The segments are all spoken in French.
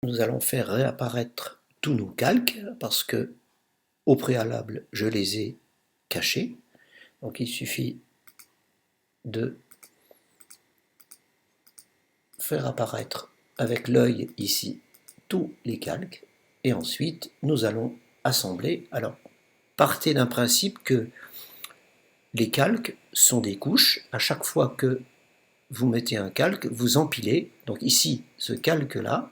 nous allons faire réapparaître tous nos calques parce que au préalable je les ai cachés. Donc il suffit de faire apparaître avec l'œil ici tous les calques et ensuite nous allons assembler. Alors partez d'un principe que les calques sont des couches. À chaque fois que vous mettez un calque, vous empilez. Donc ici, ce calque-là,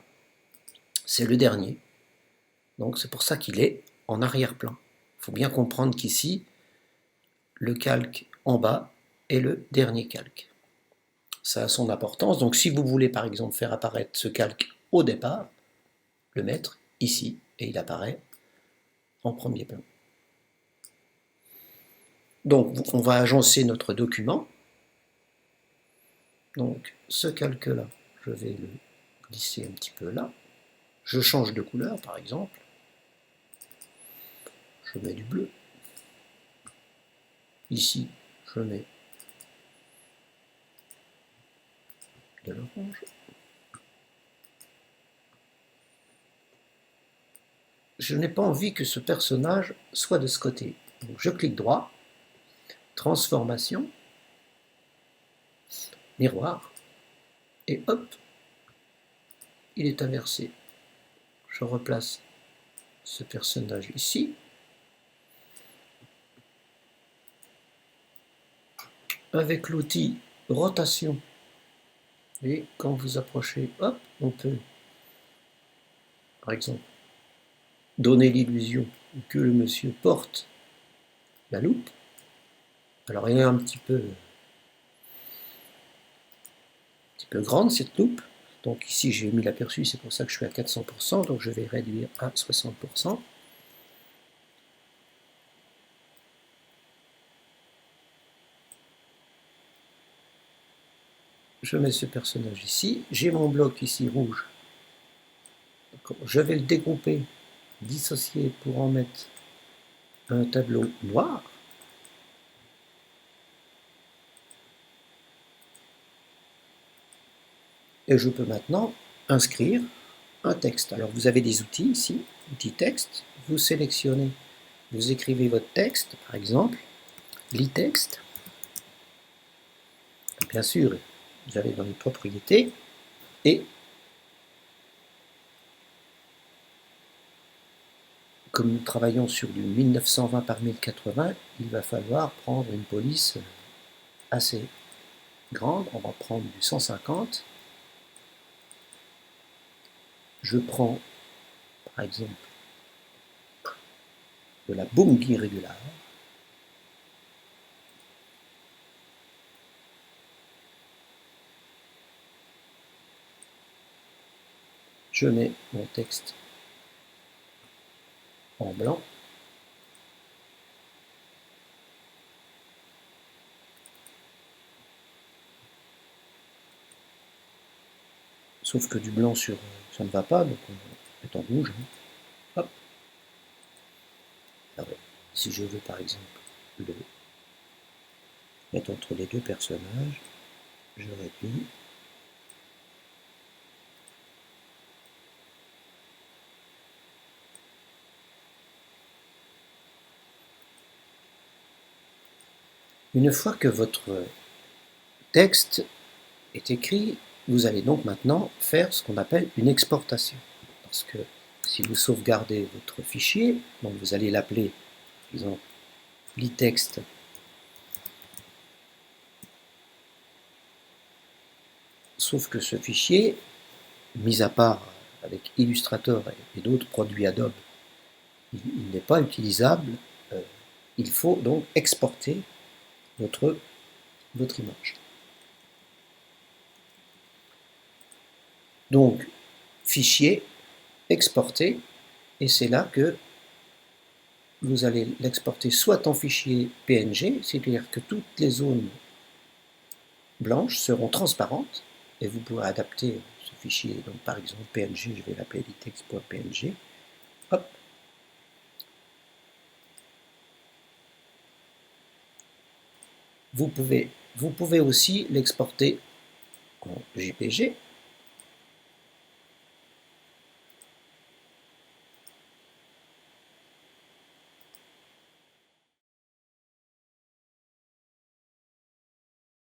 c'est le dernier. Donc c'est pour ça qu'il est en arrière-plan. Il faut bien comprendre qu'ici, le calque en bas est le dernier calque. Ça a son importance. Donc si vous voulez par exemple faire apparaître ce calque au départ, le mettre ici et il apparaît en premier plan. Donc on va agencer notre document. Donc ce calque-là, je vais le glisser un petit peu là. Je change de couleur par exemple. Je mets du bleu. Ici, je mets de l'orange. Je n'ai pas envie que ce personnage soit de ce côté. Donc je clique droit, transformation, miroir, et hop, il est inversé. Je replace ce personnage ici. Avec l'outil rotation, et quand vous approchez, hop, on peut, par exemple, donner l'illusion que le monsieur porte la loupe. Alors elle est un petit peu grande cette loupe. Donc ici j'ai mis l'aperçu, c'est pour ça que je suis à 400%, donc je vais réduire à 60%. Je mets ce personnage ici, j'ai mon bloc ici rouge. Je vais le découper, dissocier pour en mettre un tableau noir. Et je peux maintenant inscrire un texte. Alors vous avez des outils ici, outil texte, vous sélectionnez, vous écrivez votre texte, par exemple, LiText. Bien sûr, vous allez dans les propriétés et comme nous travaillons sur du 1920 par 1080, il va falloir prendre une police assez grande. On va prendre du 150. Je prends, par exemple, de la Bunge Regular. Je mets mon texte en blanc. Sauf que du blanc sur ça ne va pas, donc on met en rouge. Hop. Alors, si je veux par exemple le mettre entre les deux personnages, je réduis. Une fois que votre texte est écrit, vous allez donc maintenant faire ce qu'on appelle une exportation. Parce que si vous sauvegardez votre fichier, donc vous allez l'appeler, par exemple, LiText. Sauf que ce fichier, mis à part avec Illustrator et d'autres produits Adobe, il n'est pas utilisable. Il faut donc exporter votre image. Donc, fichier, exporter, et c'est là que vous allez l'exporter soit en fichier PNG, c'est-à-dire que toutes les zones blanches seront transparentes, et vous pourrez adapter ce fichier. Donc par exemple PNG, je vais l'appeler litex.png. Hop. Vous pouvez aussi l'exporter en JPG,